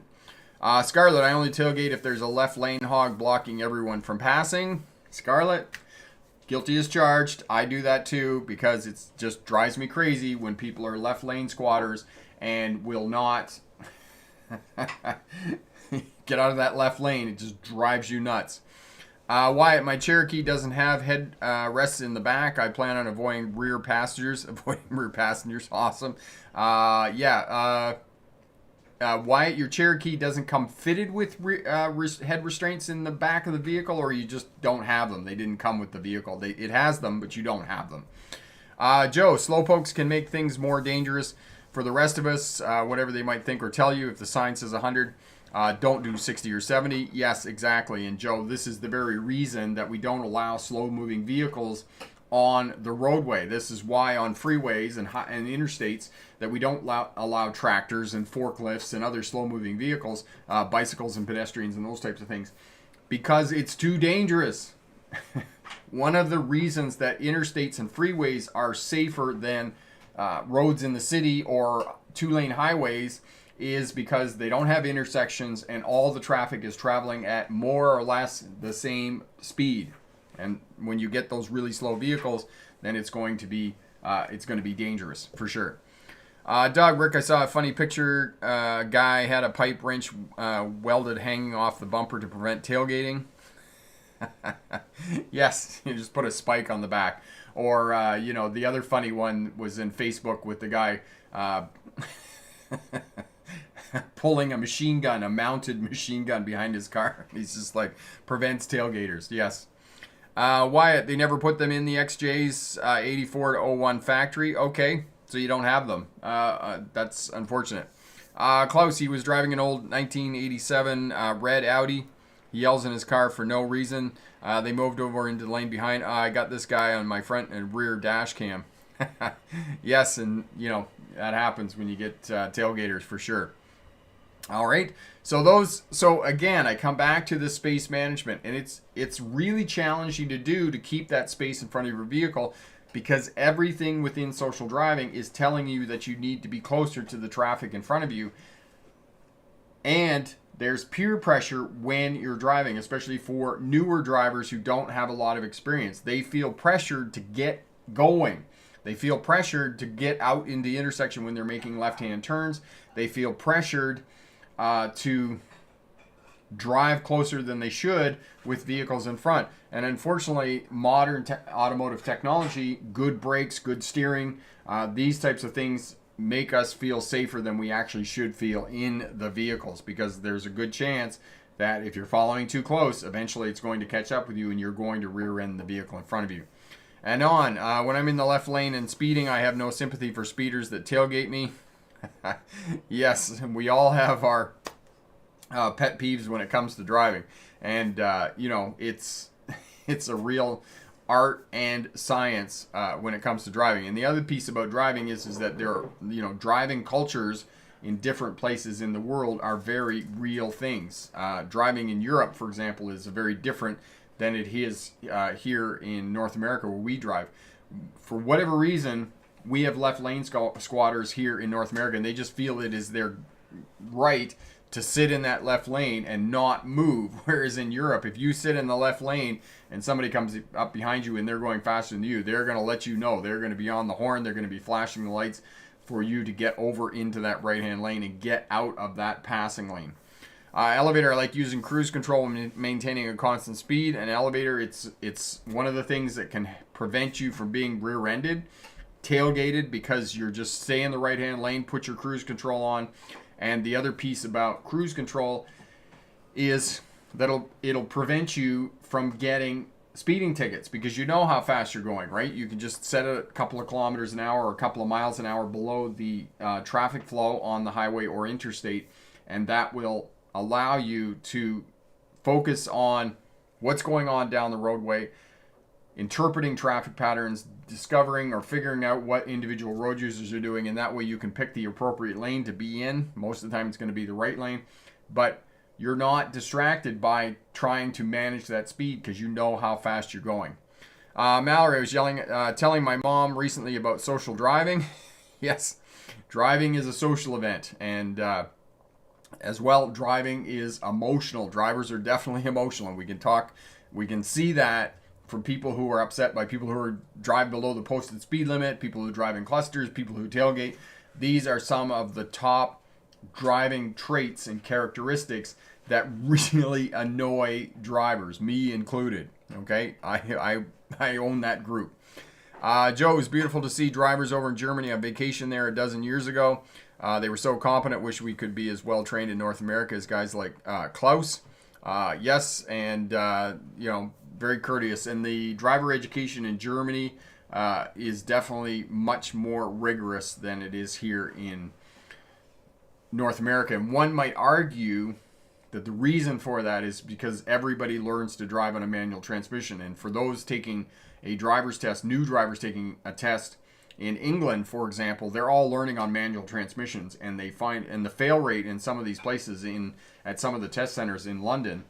A: Scarlett, I only tailgate if there's a left lane hog blocking everyone from passing. Scarlett, guilty as charged. I do that too, because it just drives me crazy when people are left lane squatters and will not get out of that left lane. It just drives you nuts. Wyatt, my Cherokee doesn't have head rests in the back. I plan on avoiding rear passengers. Awesome. Wyatt, your Cherokee doesn't come fitted with head restraints in the back of the vehicle, or you just don't have them. They didn't come with the vehicle. It has them, but you don't have them. Joe, slowpokes can make things more dangerous for the rest of us, whatever they might think or tell you. If the sign says 100, don't do 60 or 70. Yes, exactly. And Joe, this is the very reason that we don't allow slow-moving vehicles on the roadway. This is why on freeways and interstates that we don't allow tractors and forklifts and other slow-moving vehicles, bicycles and pedestrians and those types of things, because it's too dangerous. One of the reasons that interstates and freeways are safer than roads in the city or two-lane highways is because they don't have intersections and all the traffic is traveling at more or less the same speed. And when you get those really slow vehicles, then it's going to be dangerous for sure. Doug, Rick, I saw a funny picture. Guy had a pipe wrench welded hanging off the bumper to prevent tailgating. Yes, you just put a spike on the back. Or, the other funny one was in Facebook with the guy pulling a machine gun, a mounted machine gun behind his car. He's just like, prevents tailgaters. Yes. Wyatt, they never put them in the XJ's 84 to 01 factory. Okay, so you don't have them. That's unfortunate. Klaus, he was driving an old 1987 red Audi. He yells in his car for no reason. They moved over into the lane behind. I got this guy on my front and rear dash cam. Yes, and that happens when you get tailgaters for sure. All right. So again, I come back to the space management, and it's really challenging to do to keep that space in front of your vehicle, because everything within social driving is telling you that you need to be closer to the traffic in front of you. And there's peer pressure when you're driving, especially for newer drivers who don't have a lot of experience. They feel pressured to get going. They feel pressured to get out in the intersection when they're making left-hand turns. They feel pressured to drive closer than they should with vehicles in front. And unfortunately, modern automotive technology, good brakes, good steering, these types of things make us feel safer than we actually should feel in the vehicles, because there's a good chance that if you're following too close, eventually it's going to catch up with you and you're going to rear end the vehicle in front of you. And when I'm in the left lane and speeding, I have no sympathy for speeders that tailgate me. Yes, we all have our pet peeves when it comes to driving, and it's a real art and science when it comes to driving. And the other piece about driving is that there are driving cultures in different places in the world are very real things. Driving in Europe, for example, is very different than it is here in North America where we drive. For whatever reason, we have left lane squatters here in North America, and they just feel it is their right to sit in that left lane and not move. Whereas in Europe, if you sit in the left lane and somebody comes up behind you and they're going faster than you, they're going to let you know. They're going to be on the horn. They're going to be flashing the lights for you to get over into that right-hand lane and get out of that passing lane. Elevator, I like using cruise control and maintaining a constant speed. An elevator, it's one of the things that can prevent you from being rear-ended, tailgated, because you're just stay in the right-hand lane, put your cruise control on. And the other piece about cruise control is that it'll prevent you from getting speeding tickets, because you know how fast you're going, right? You can just set it a couple of kilometers an hour or a couple of miles an hour below the traffic flow on the highway or interstate, and that will allow you to focus on what's going on down the roadway, interpreting traffic patterns, discovering or figuring out what individual road users are doing, and that way you can pick the appropriate lane to be in. Most of the time it's going to be the right lane, but you're not distracted by trying to manage that speed because you know how fast you're going. Mallory, I was telling my mom recently about social driving. Yes, driving is a social event, and as well, driving is emotional. Drivers are definitely emotional. We can see that from people who are upset by people who are drive below the posted speed limit, people who drive in clusters, people who tailgate. These are some of the top driving traits and characteristics that really annoy drivers, me included. Okay, I own that group. Joe, it was beautiful to see drivers over in Germany on vacation there a dozen years ago. They were so competent. Wish we could be as well trained in North America as guys like Klaus. Yes, and very courteous. And the driver education in Germany is definitely much more rigorous than it is here in North America. And one might argue that the reason for that is because everybody learns to drive on a manual transmission. And for those taking a driver's test, new drivers taking a test in England, for example, they're all learning on manual transmissions, and they find, and the fail rate in some of these places at some of the test centers in London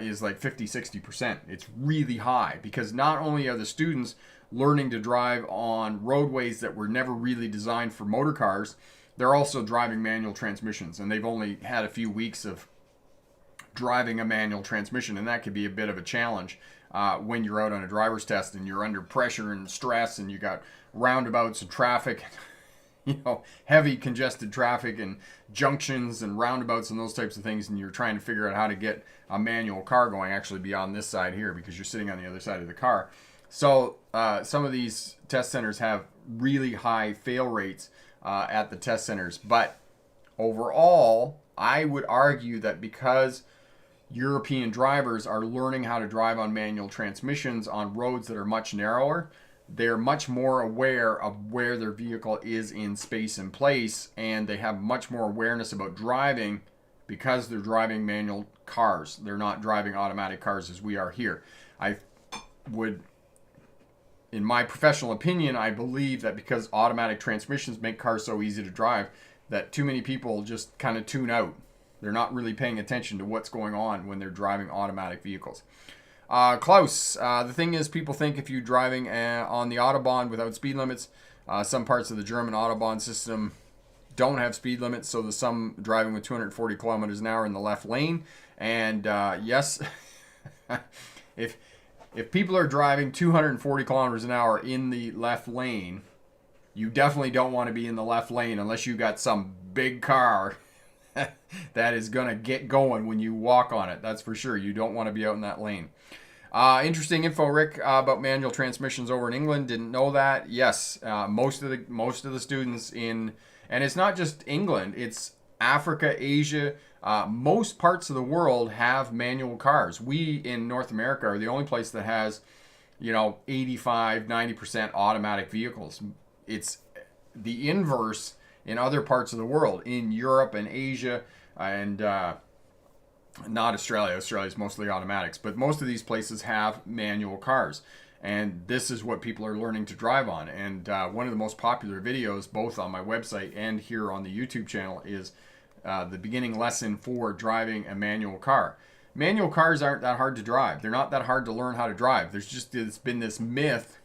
A: is like 50-60%. It's really high, because not only are the students learning to drive on roadways that were never really designed for motor cars, they're also driving manual transmissions, and they've only had a few weeks of driving a manual transmission, and that could be a bit of a challenge when you're out on a driver's test and you're under pressure and stress, and you got roundabouts and traffic, heavy congested traffic and junctions and roundabouts and those types of things, and you're trying to figure out how to get a manual car going, actually be on this side here because you're sitting on the other side of the car. So some of these test centers have really high fail rates at the test centers, but overall, I would argue that because European drivers are learning how to drive on manual transmissions on roads that are much narrower, they're much more aware of where their vehicle is in space and place, and they have much more awareness about driving because they're driving manual cars. They're not driving automatic cars as we are here. I would, in my professional opinion, I believe that because automatic transmissions make cars so easy to drive, that too many people just kind of tune out. They're not really paying attention to what's going on when they're driving automatic vehicles. Klaus, the thing is, people think if you're driving on the Autobahn without speed limits, some parts of the German Autobahn system don't have speed limits, so there's some driving with 240 kilometers an hour in the left lane. And yes, if people are driving 240 kilometers an hour in the left lane, you definitely don't want to be in the left lane unless you got some big car that is going to get going when you walk on it. That's for sure. You don't want to be out in that lane. Interesting info, Rick, about manual transmissions over in England. Didn't know that. Yes, most of the students in, and it's not just England, it's Africa, Asia, most parts of the world have manual cars. We in North America are the only place that has, 85-90% automatic vehicles. It's the inverse in other parts of the world, in Europe and Asia, and not Australia. Australia's mostly automatics, but most of these places have manual cars, and this is what people are learning to drive on. And one of the most popular videos, both on my website and here on the YouTube channel, is the beginning lesson for driving a manual car. Manual cars aren't that hard to drive. They're not that hard to learn how to drive. It's been this myth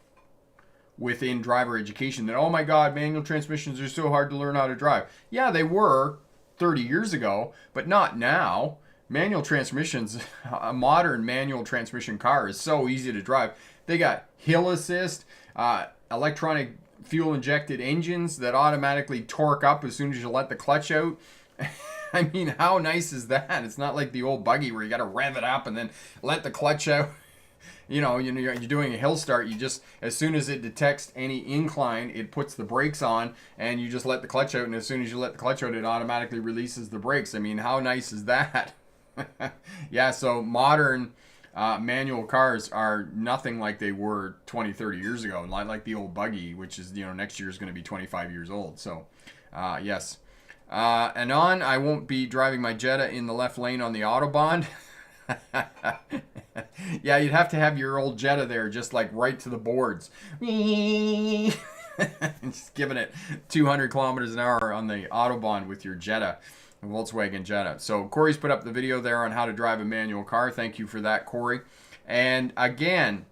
A: within driver education that, oh my God, manual transmissions are so hard to learn how to drive. Yeah, they were 30 years ago, but not now. Manual transmissions, a modern manual transmission car is so easy to drive. They got hill assist, electronic fuel injected engines that automatically torque up as soon as you let the clutch out. I mean, how nice is that? It's not like the old buggy where you got to rev it up and then let the clutch out. You're doing a hill start, you just, as soon as it detects any incline, it puts the brakes on, and you just let the clutch out, and as soon as you let the clutch out, it automatically releases the brakes. I mean, how nice is that? Yeah, so modern manual cars are nothing like they were 20, 30 years ago, not like the old buggy, which is, next year is going to be 25 years old. So, yes. Anon, I won't be driving my Jetta in the left lane on the Autobahn. Yeah, you'd have to have your old Jetta there, just like right to the boards. Just giving it 200 kilometers an hour on the Autobahn with your Jetta, a Volkswagen Jetta. So Corey's put up the video there on how to drive a manual car. Thank you for that, Corey. And again,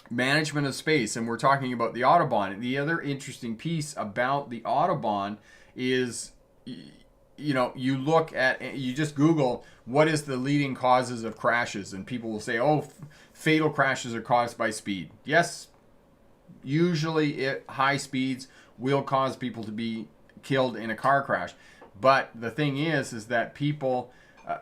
A: management of space, and we're talking about the Autobahn. The other interesting piece about the Autobahn is, you look at, you just Google what is the leading causes of crashes, and people will say, oh, fatal crashes are caused by speed. Yes, usually high speeds will cause people to be killed in a car crash. But the thing is that people,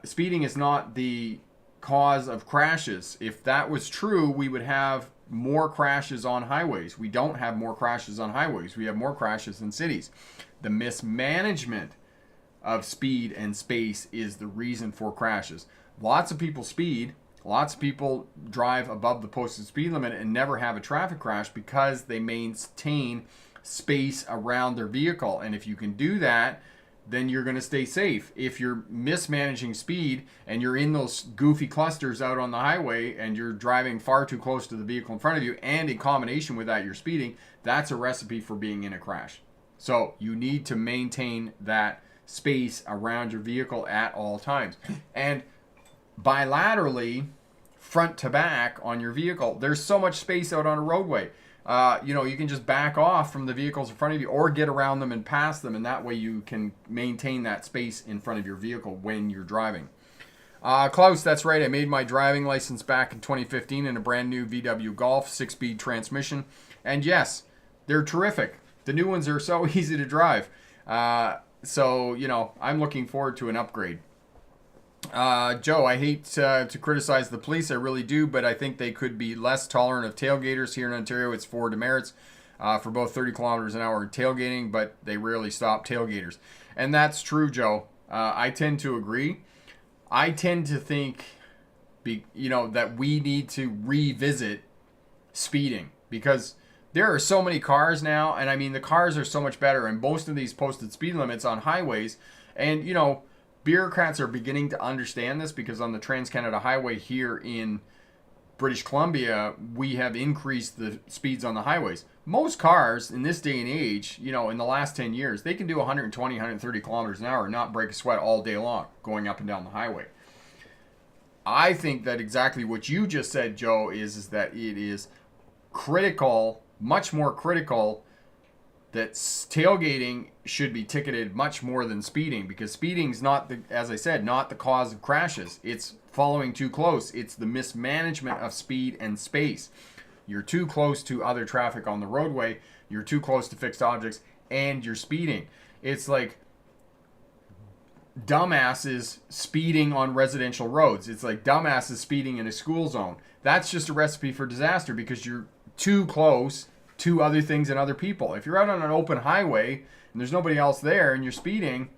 A: speeding is not the cause of crashes. If that was true, we would have more crashes on highways. We don't have more crashes on highways. We have more crashes in cities. The mismanagement of speed and space is the reason for crashes. Lots of people speed, lots of people drive above the posted speed limit and never have a traffic crash because they maintain space around their vehicle. And if you can do that, then you're going to stay safe. If you're mismanaging speed and you're in those goofy clusters out on the highway and you're driving far too close to the vehicle in front of you, and in combination with that you're speeding, that's a recipe for being in a crash. So you need to maintain that space around your vehicle at all times. And bilaterally, front to back on your vehicle, there's so much space out on a roadway. You can just back off from the vehicles in front of you or get around them and past them, and that way you can maintain that space in front of your vehicle when you're driving. Klaus, that's right. I made my driving license back in 2015 in a brand new VW Golf 6-speed transmission. And yes, they're terrific. The new ones are so easy to drive. So, I'm looking forward to an upgrade. Joe, I hate to criticize the police, I really do, but I think they could be less tolerant of tailgaters. Here in Ontario, it's 4 demerits for both 30 kilometers an hour tailgating, but they rarely stop tailgaters. And that's true, Joe. I tend to agree. I tend to think, that we need to revisit speeding, because there are so many cars now, and I mean, the cars are so much better, and most of these posted speed limits on highways, and, bureaucrats are beginning to understand this, because on the Trans-Canada Highway here in British Columbia, we have increased the speeds on the highways. Most cars in this day and age, in the last 10 years, they can do 120, 130 kilometers an hour and not break a sweat all day long going up and down the highway. I think that exactly what you just said, Joe, is that it is critical, much more critical, that tailgating should be ticketed much more than speeding, because speeding's not as I said, not the cause of crashes. It's following too close. It's the mismanagement of speed and space. You're too close to other traffic on the roadway, you're too close to fixed objects, and you're speeding. It's like dumbasses speeding on residential roads. It's like dumbasses speeding in a school zone. That's just a recipe for disaster, because you're too close to other things and other people. If you're out on an open highway and there's nobody else there and you're speeding,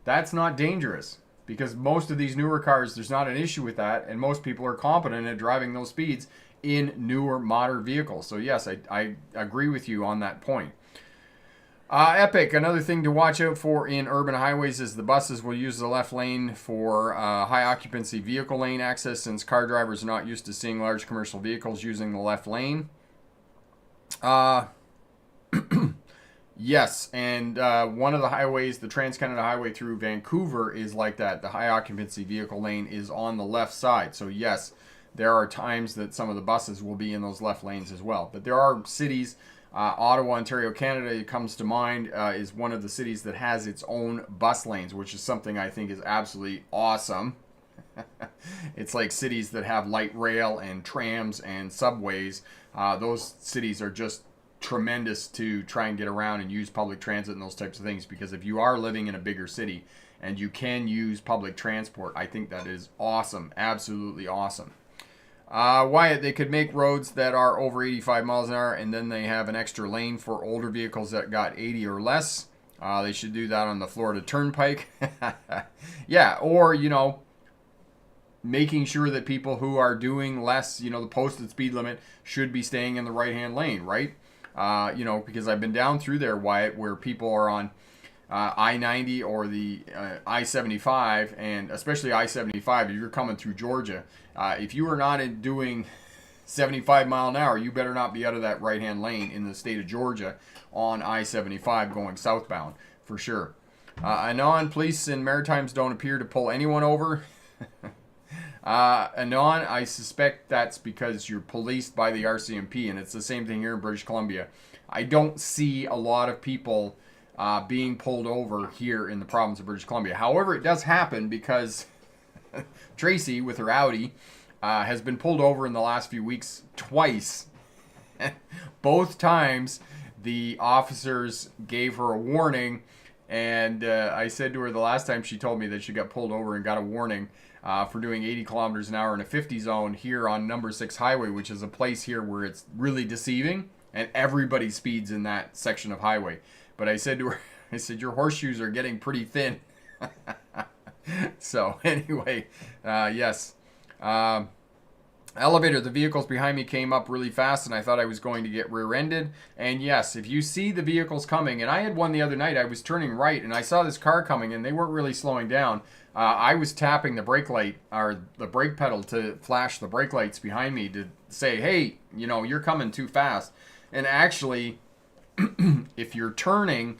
A: that's not dangerous, because most of these newer cars, there's not an issue with that, and most people are competent at driving those speeds in newer modern vehicles. So yes, I agree with you on that point. Epic, another thing to watch out for in urban highways is the buses will use the left lane for high occupancy vehicle lane access, since car drivers are not used to seeing large commercial vehicles using the left lane. Yes, and one of the highways, the Trans-Canada Highway through Vancouver, is like that. The high occupancy vehicle lane is on the left side. So yes, there are times that some of the buses will be in those left lanes as well. But there are cities, Ottawa, Ontario, Canada, comes to mind, is one of the cities that has its own bus lanes, which is something I think is absolutely awesome. It's like cities that have light rail and trams and subways. Those cities are just tremendous to try and get around and use public transit and those types of things, because if you are living in a bigger city and you can use public transport, I think that is awesome. Absolutely awesome. Wyatt, they could make roads that are over 85 miles an hour, and then they have an extra lane for older vehicles that got 80 or less. They should do that on the Florida Turnpike. Yeah, or, making sure that people who are doing less, the posted speed limit should be staying in the right-hand lane, right? Because I've been down through there, Wyatt, where people are on I-90 or the I-75, and especially I-75, if you're coming through Georgia, if you are not doing 75 mile an hour, you better not be out of that right-hand lane in the state of Georgia on I-75 going southbound, for sure. Anon, police in Maritimes don't appear to pull anyone over. Anon, I suspect that's because you're policed by the RCMP, and it's the same thing here in British Columbia. I don't see a lot of people being pulled over here in the province of British Columbia. However, it does happen, because Tracy, with her Audi, has been pulled over in the last few weeks twice. Both times, the officers gave her a warning, and I said to her the last time she told me that she got pulled over and got a warning for doing 80 kilometers an hour in a 50 zone here on number 6 highway, which is a place here where it's really deceiving, and everybody speeds in that section of highway. But I said to her, I said, your horseshoes are getting pretty thin. So anyway, yes. Elevator, the vehicles behind me came up really fast and I thought I was going to get rear-ended. And yes, if you see the vehicles coming, and I had one the other night, I was turning right and I saw this car coming and they weren't really slowing down. I was tapping the brake light or the brake pedal to flash the brake lights behind me to say, hey, you know, you're coming too fast. And actually, if you're turning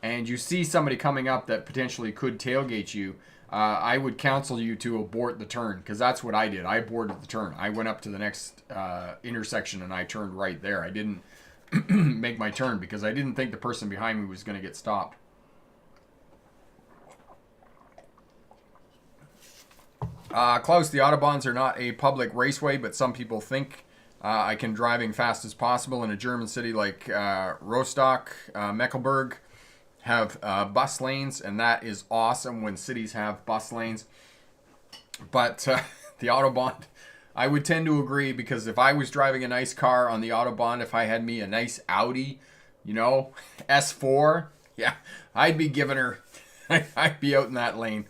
A: and you see somebody coming up that potentially could tailgate you, I would counsel you to abort the turn, because that's what I did. I aborted the turn. I went up to the next intersection and I turned right there. I didn't make my turn because I didn't think the person behind me was going to get stopped. Klaus, the Autobahns are not a public raceway, but some people think I can driving fast as possible in a German city like Rostock, Mecklenburg. Have bus lanes, and that is awesome when cities have bus lanes. But the Autobahn, I would tend to agree, because if I was driving a nice car on the Autobahn, if I had me a nice Audi, you know, S4, yeah, I'd be giving her, I'd be out in that lane.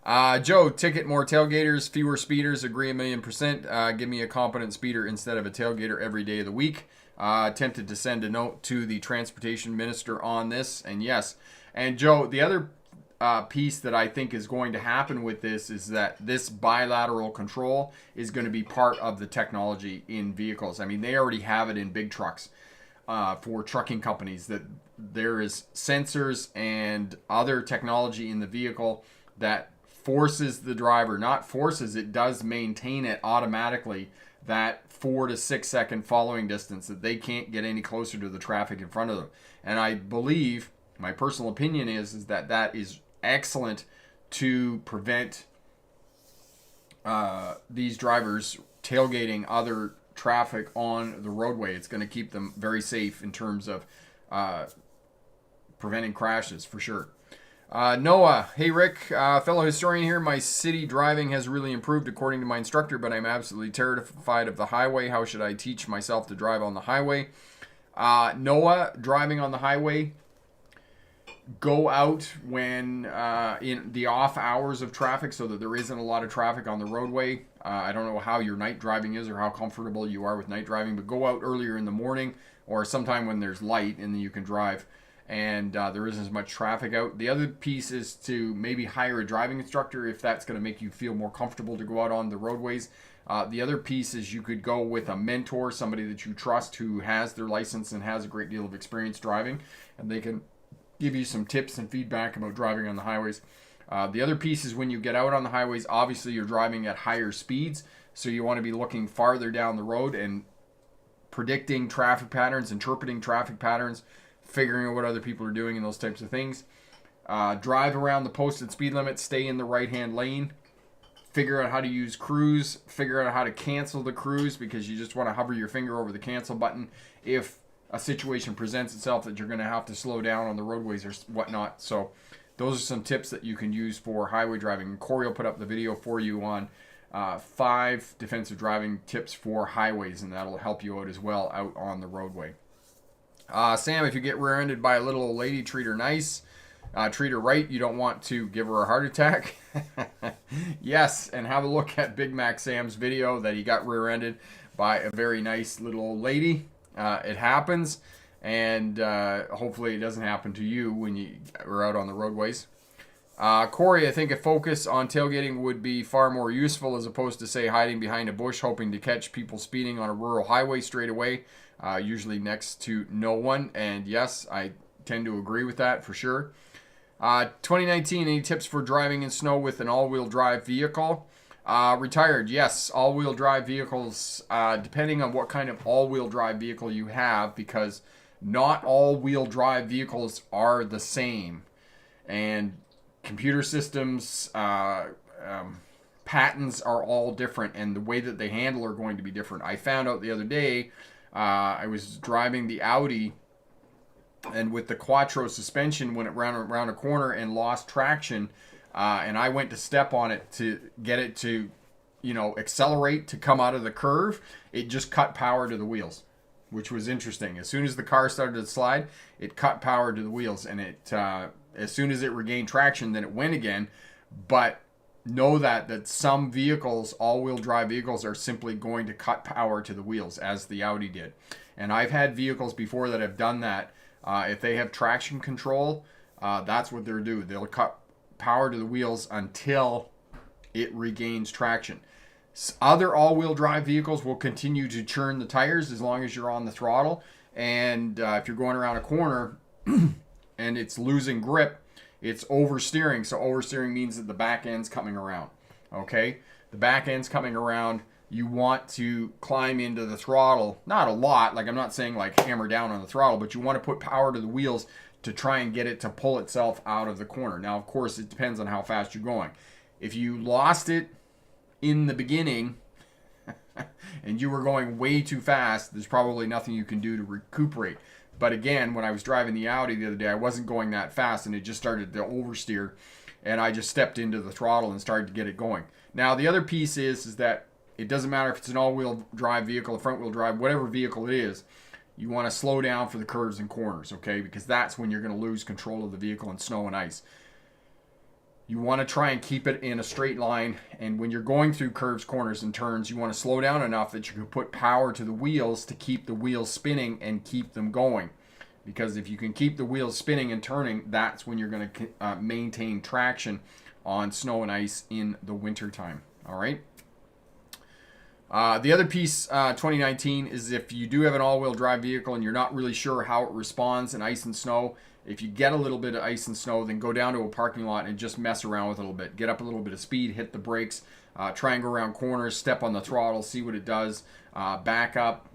A: Joe, ticket more tailgaters, fewer speeders, agree 1,000,000%. Give me a competent speeder instead of a tailgater every day of the week. Attempted to send a note to the transportation minister on this, and yes. And Joe, the other piece that I think is going to happen with this is that this bilateral control is going to be part of the technology in vehicles. I mean, they already have it in big trucks for trucking companies, that there is sensors and other technology in the vehicle that forces the driver, not forces, it does maintain it automatically, that 4 to 6 second following distance, that they can't get any closer to the traffic in front of them. And I believe, my personal opinion is that that is excellent to prevent these drivers tailgating other traffic on the roadway. It's going to keep them very safe in terms of preventing crashes, for sure. Noah, hey Rick, fellow historian here. My city driving has really improved according to my instructor, but I'm absolutely terrified of the highway. How should I teach myself to drive on the highway? Noah, driving on the highway, go out when in the off hours of traffic, so that there isn't a lot of traffic on the roadway. I don't know how your night driving is or how comfortable you are with night driving, but go out earlier in the morning or sometime when there's light and then you can drive, and there isn't as much traffic out. The other piece is to maybe hire a driving instructor if that's going to make you feel more comfortable to go out on the roadways. The other piece is you could go with a mentor, somebody that you trust who has their license and has a great deal of experience driving, and they can give you some tips and feedback about driving on the highways. The other piece is when you get out on the highways, obviously you're driving at higher speeds, so you want to be looking farther down the road and predicting traffic patterns, interpreting traffic patterns, figuring out what other people are doing and those types of things. Drive around the posted speed limit, stay in the right-hand lane, figure out how to use cruise, figure out how to cancel the cruise, because you just want to hover your finger over the cancel button if a situation presents itself that you're going to have to slow down on the roadways or whatnot. So those are some tips that you can use for highway driving. And Corey will put up the video for you on 5 defensive driving tips for highways, and that'll help you out as well out on the roadway. Sam, if you get rear-ended by a little old lady, treat her nice. Treat her right. You don't want to give her a heart attack. Yes, and have a look at Big Mac Sam's video that he got rear-ended by a very nice little old lady. It happens, and hopefully it doesn't happen to you when you are out on the roadways. Corey, I think a focus on tailgating would be far more useful as opposed to, say, hiding behind a bush hoping to catch people speeding on a rural highway straight away, usually next to no one. And yes, I tend to agree with that for sure. 2019, any tips for driving in snow with an all-wheel drive vehicle? Retired, yes, all-wheel drive vehicles, depending on what kind of all-wheel drive vehicle you have, because not all-wheel drive vehicles are the same. And computer systems, patents are all different, and the way that they handle are going to be different. I found out the other day, I was driving the Audi, and with the Quattro suspension, when it ran around a corner and lost traction, and I went to step on it to get it to, accelerate to come out of the curve, it just cut power to the wheels, which was interesting. As soon as the car started to slide, it cut power to the wheels, and it as soon as it regained traction, then it went again. But know that some vehicles, all-wheel drive vehicles, are simply going to cut power to the wheels, as the Audi did. And I've had vehicles before that have done that. If they have traction control, that's what they'll do. They'll cut power to the wheels until it regains traction. Other all-wheel drive vehicles will continue to churn the tires as long as you're on the throttle. And if you're going around a corner and it's losing grip, it's oversteering. So oversteering means that the back end's coming around. Okay? The back end's coming around. You want to climb into the throttle. Not a lot. Like, I'm not saying like hammer down on the throttle, but you want to put power to the wheels to try and get it to pull itself out of the corner. Now, of course, it depends on how fast you're going. If you lost it in the beginning and you were going way too fast, there's probably nothing you can do to recuperate. But again, when I was driving the Audi the other day, I wasn't going that fast and it just started to oversteer, and I just stepped into the throttle and started to get it going. Now, the other piece is that it doesn't matter if it's an all-wheel drive vehicle, a front-wheel drive, whatever vehicle it is, you want to slow down for the curves and corners, okay? Because that's when you're going to lose control of the vehicle in snow and ice. You want to try and keep it in a straight line, and when you're going through curves, corners, and turns, you want to slow down enough that you can put power to the wheels to keep the wheels spinning and keep them going. Because if you can keep the wheels spinning and turning, that's when you're going to maintain traction on snow and ice in the winter time. All right? The other piece, 2019, is if you do have an all-wheel drive vehicle and you're not really sure how it responds in ice and snow, if you get a little bit of ice and snow, then go down to a parking lot and just mess around with it a little bit. Get up a little bit of speed, hit the brakes, try and go around corners, step on the throttle, see what it does, back up,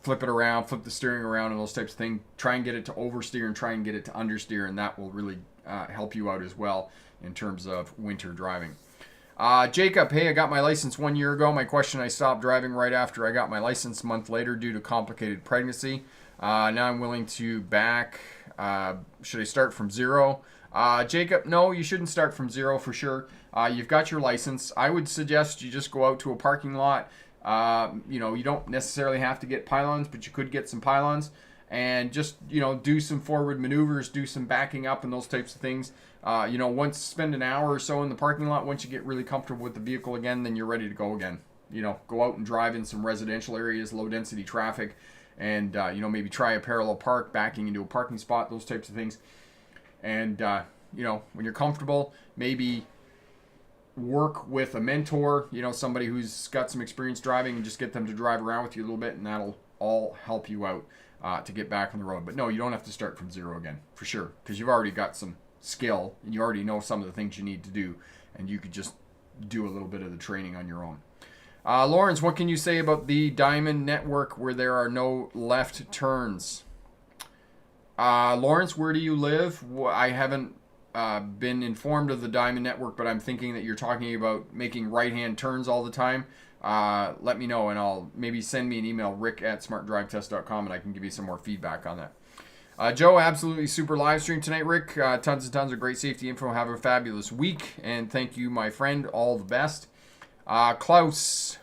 A: flip it around, flip the steering around, and those types of things. Try and get it to oversteer and try and get it to understeer, and that will really help you out as well in terms of winter driving. Jacob, hey, I got my license 1 year ago. My question, I stopped driving right after I got my license a month later due to complicated pregnancy. Now I'm willing to back. Should I start from zero? Jacob, no, you shouldn't start from zero for sure. You've got your license. I would suggest you just go out to a parking lot. You don't necessarily have to get pylons, but you could get some pylons and just, do some forward maneuvers, do some backing up and those types of things. Once spend an hour or so in the parking lot, once you get really comfortable with the vehicle again, then you're ready to go again. Go out and drive in some residential areas, low density traffic, and, maybe try a parallel park, backing into a parking spot, those types of things. And, when you're comfortable, maybe work with a mentor, somebody who's got some experience driving, and just get them to drive around with you a little bit, and that'll all help you out to get back on the road. But no, you don't have to start from zero again, for sure, because you've already got some skill and you already know some of the things you need to do, and you could just do a little bit of the training on your own. Lawrence, what can you say about the Diamond Network where there are no left turns? Lawrence, where do you live? I haven't been informed of the Diamond Network, but I'm thinking that you're talking about making right-hand turns all the time. Let me know, and I'll maybe send me an email, rick@smartdrivetest.com, and I can give you some more feedback on that. Joe, absolutely super live stream tonight, Rick. Tons and tons of great safety info. Have a fabulous week, and thank you, my friend. All the best. Klaus,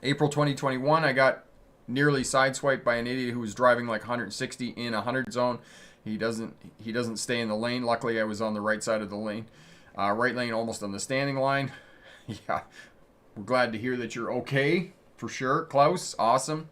A: April 2021, I got nearly sideswiped by an idiot who was driving like 160 in a 100 zone. He doesn't stay in the lane. Luckily, I was on the right side of the lane. Right lane, almost on the standing line. Yeah, we're glad to hear that you're okay, for sure. Klaus, awesome.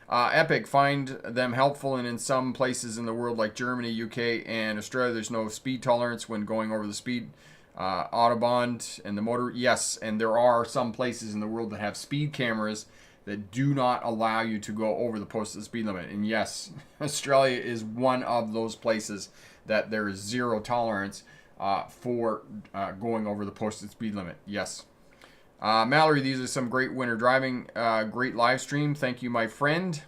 A: Epic, find them helpful, and in some places in the world like Germany, UK, and Australia, there's no speed tolerance when going over the speed Autobahn and the motor. Yes, and there are some places in the world that have speed cameras that do not allow you to go over the posted speed limit. And yes, Australia is one of those places that there is zero tolerance for going over the posted speed limit. Yes. Mallory, these are some great winter driving. Great live stream. Thank you, my friend.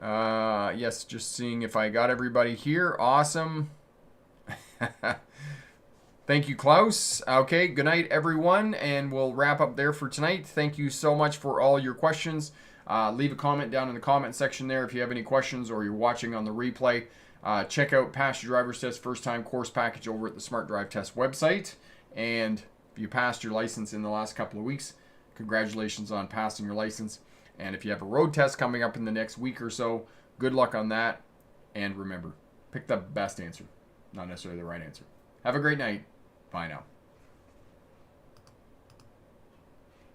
A: Yes, just seeing if I got everybody here. Awesome. Thank you, Klaus. Okay, good night, everyone, and we'll wrap up there for tonight. Thank you so much for all your questions. Leave a comment down in the comment section there if you have any questions or you're watching on the replay. Check out Pass Your Driver's Test First Time Course Package over at the Smart Drive Test website. And if you passed your license in the last couple of weeks, congratulations on passing your license. And if you have a road test coming up in the next week or so, good luck on that. And remember, pick the best answer, not necessarily the right answer. Have a great night. Bye now.